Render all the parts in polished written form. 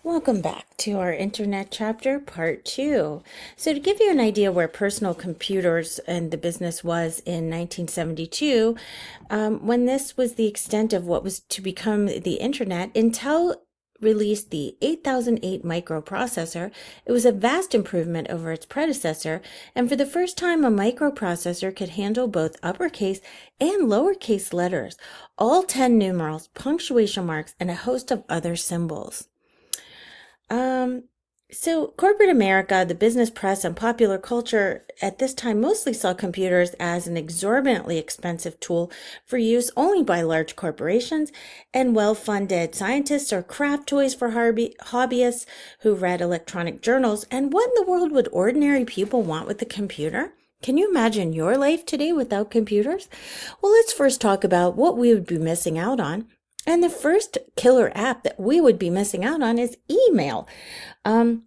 Welcome back to our Internet chapter, part two. So, to give you an idea where personal computers and the business was in 1972, when this was the extent of what was to become the Internet, Intel released the 8008 microprocessor. It was a vast improvement over its predecessor, and for the first time, a microprocessor could handle both uppercase and lowercase letters, all 10 numerals, punctuation marks, and a host of other symbols. Um, so corporate America, the business press, and popular culture at this time mostly saw computers as an exorbitantly expensive tool for use only by large corporations and well-funded scientists or craft toys for hobbyists who read electronic journals. And what in the world would ordinary people want with a computer? Can you imagine your life today without computers? Well, let's first talk about what we would be missing out on. And the first killer app that we would be missing out on is email. Um,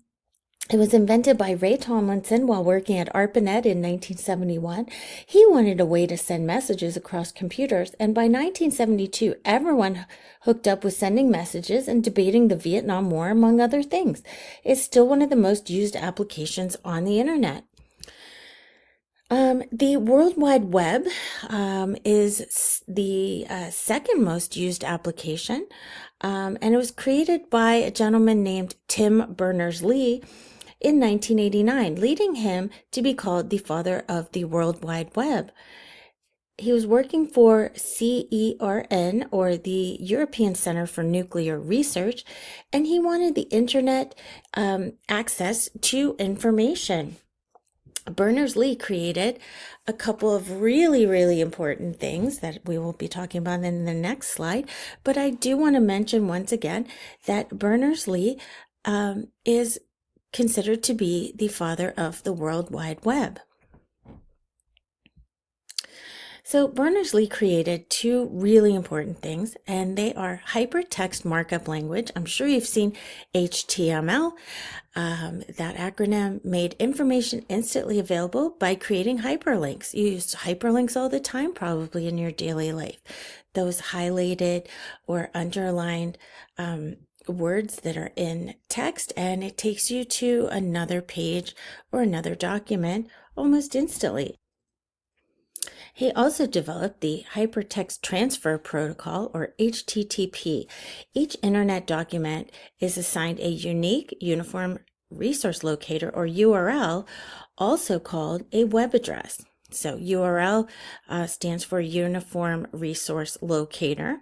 it was invented by Ray Tomlinson while working at ARPANET in 1971. He wanted a way to send messages across computers, and by 1972, everyone hooked up with sending messages and debating the Vietnam War, among other things. It's still one of the most used applications on the internet. The World Wide Web is the second most used application, and it was created by a gentleman named Tim Berners-Lee in 1989, leading him to be called the father of the World Wide Web. He was working for CERN, or the European Center for Nuclear Research, and he wanted the internet access to information. Berners-Lee created a couple of really important things that we will be talking about in the next slide. But I do want to mention once again that Berners-Lee is considered to be the father of the World Wide Web. So Berners-Lee created two really important things, and they are Hypertext Markup Language. I'm sure you've seen HTML. That acronym made information instantly available by creating hyperlinks. You use hyperlinks all the time, probably in your daily life. Those highlighted or underlined words that are in text, and it takes you to another page or another document almost instantly. He also developed the Hypertext Transfer Protocol, or HTTP. Each internet document is assigned a unique Uniform Resource Locator, or URL, also called a web address. So URL stands for Uniform Resource Locator.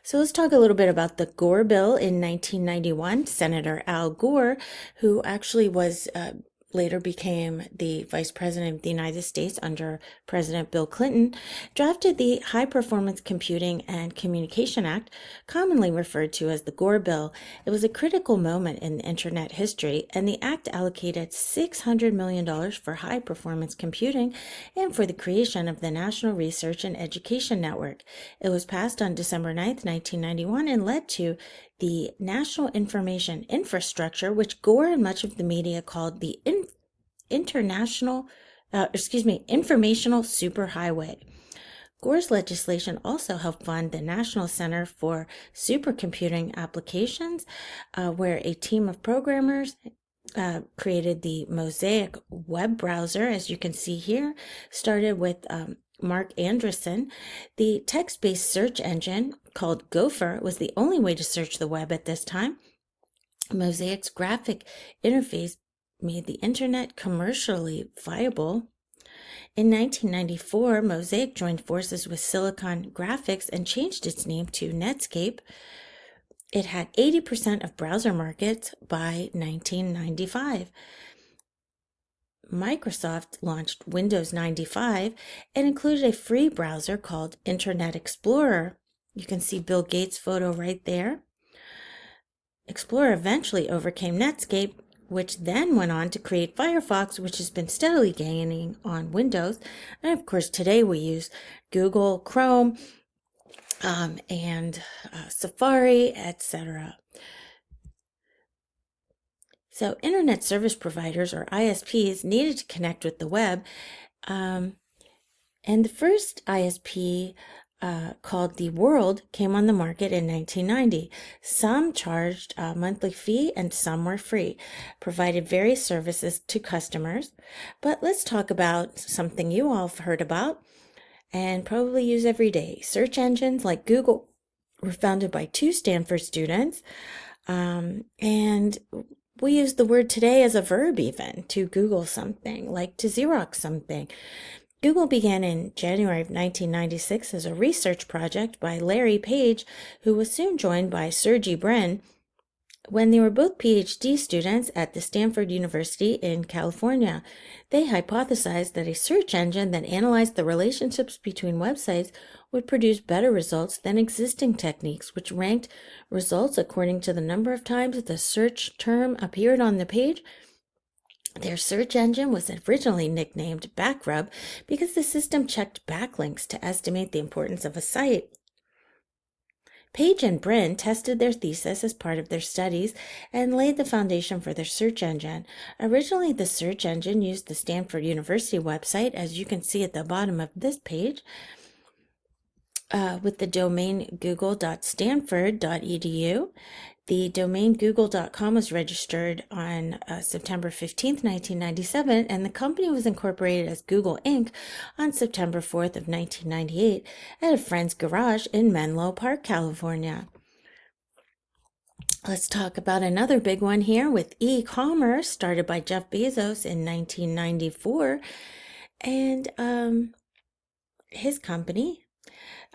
So let's talk a little bit about the Gore Bill in 1991. Senator Al Gore, who actually was later became the Vice President of the United States under President Bill Clinton, drafted the High Performance Computing and Communication Act, commonly referred to as the Gore Bill. It was a critical moment in internet history, and the act allocated $600 million for high performance computing and for the creation of the National Research and Education Network. It was passed on December 9th, 1991, and led to the National Information Infrastructure, which Gore and much of the media called the Informational Superhighway. Gore's legislation also helped fund the National Center for Supercomputing Applications, where a team of programmers created the Mosaic web browser, as you can see here, started with Mark Andreessen. The text-based search engine called Gopher was the only way to search the web at this time. Mosaic's graphic interface made the internet commercially viable. In 1994, Mosaic joined forces with Silicon Graphics and changed its name to Netscape. It had 80% of browser markets by 1995. Microsoft launched Windows 95 and included a free browser called Internet Explorer. You can see Bill Gates' photo right there. Explorer eventually overcame Netscape, which then went on to create Firefox, which has been steadily gaining on Windows. And of course, today we use Google, Chrome, and Safari, etc. So internet service providers, or ISPs, needed to connect with the web. And the first ISP called The World came on the market in 1990. Some charged a monthly fee and some were free, provided various services to customers. But let's talk about something you all have heard about and probably use every day. Search engines like Google were founded by two Stanford students, and we use the word today as a verb even, to Google something, like to Xerox something. Google began in January of 1996 as a research project by Larry Page, who was soon joined by Sergey Brin, when they were both PhD students at the Stanford University in California. They hypothesized that a search engine that analyzed the relationships between websites would produce better results than existing techniques, which ranked results according to the number of times the search term appeared on the page. Their search engine was originally nicknamed Backrub because the system checked backlinks to estimate the importance of a site. Page and Brin tested their thesis as part of their studies and laid the foundation for their search engine. Originally, the search engine used the Stanford University website, as you can see at the bottom of this page, with the domain google.stanford.edu. The domain google.com was registered on September 15th, 1997, and the company was incorporated as Google Inc. on September 4th of 1998 at a friend's garage in Menlo Park, California. Let's talk about another big one here with e-commerce, started by Jeff Bezos in 1994, and his company.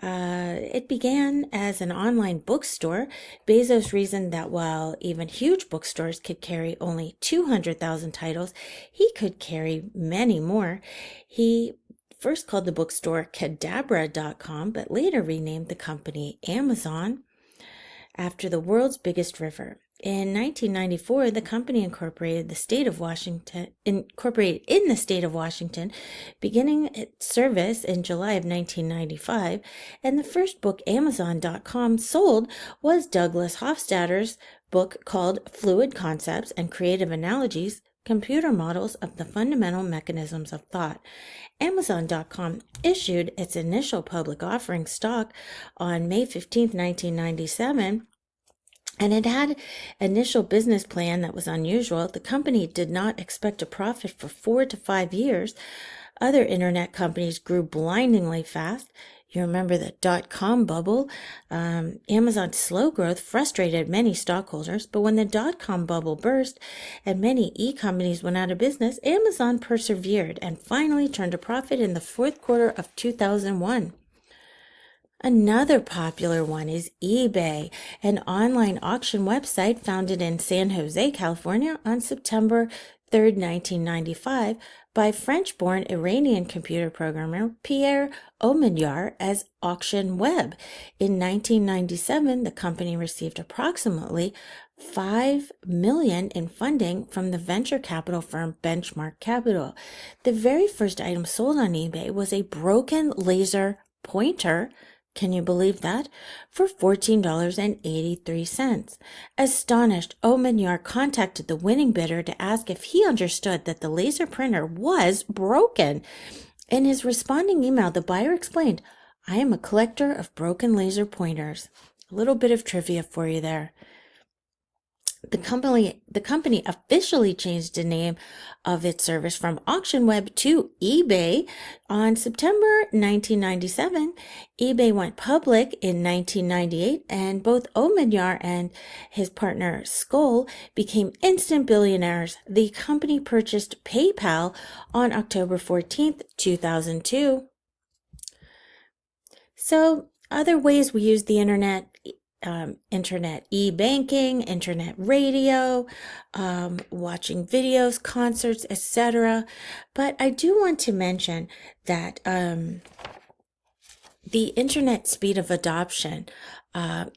It began as an online bookstore. Bezos reasoned that while even huge bookstores could carry only 200,000 titles, he could carry many more. He first called the bookstore Cadabra.com, but later renamed the company Amazon after the world's biggest river. In 1994, the company incorporated in the state of Washington, beginning its service in July of 1995, and the first book Amazon.com sold was Douglas Hofstadter's book called Fluid Concepts and Creative Analogies, Computer Models of the Fundamental Mechanisms of Thought. Amazon.com issued its initial public offering stock on May 15, 1997, and it had an initial business plan that was unusual. The company did not expect a profit for 4 to 5 years. Other internet companies grew blindingly fast. You remember the dot-com bubble. Amazon's slow growth frustrated many stockholders, but when the dot-com bubble burst and many e-companies went out of business, Amazon persevered and finally turned a profit in the fourth quarter of 2001. Another popular one is eBay, an online auction website founded in San Jose, California on September 3rd, 1995 by French-born Iranian computer programmer Pierre Omidyar as Auction Web. In 1997, the company received approximately $5 million in funding from the venture capital firm Benchmark Capital. The very first item sold on eBay was a broken laser pointer. Can you believe that? For $14.83. Astonished, Omidyar contacted the winning bidder to ask if he understood that the laser printer was broken. In his responding email, the buyer explained, "I am a collector of broken laser pointers." A little bit of trivia for you there. The company officially changed the name of its service from AuctionWeb to eBay on September 1997. eBay went public in 1998, and both Omidyar and his partner Skoll became instant billionaires. The company purchased PayPal on October 14th, 2002. So, other ways we use the internet e-banking, internet radio, watching videos, concerts, etc. But I do want to mention that the internet speed of adoption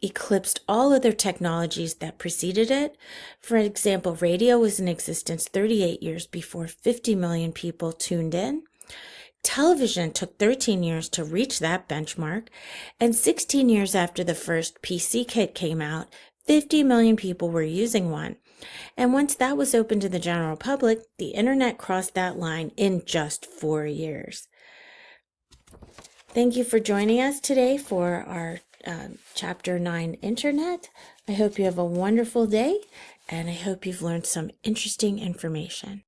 eclipsed all other technologies that preceded it. For example, radio was in existence 38 years before 50 million people tuned in. Television took 13 years to reach that benchmark, and 16 years after the first PC kit came out, 50 million people were using one. And once that was open to the general public, the internet crossed that line in just 4 years. Thank you for joining us today for our Chapter 9 Internet. I hope you have a wonderful day, and I hope you've learned some interesting information.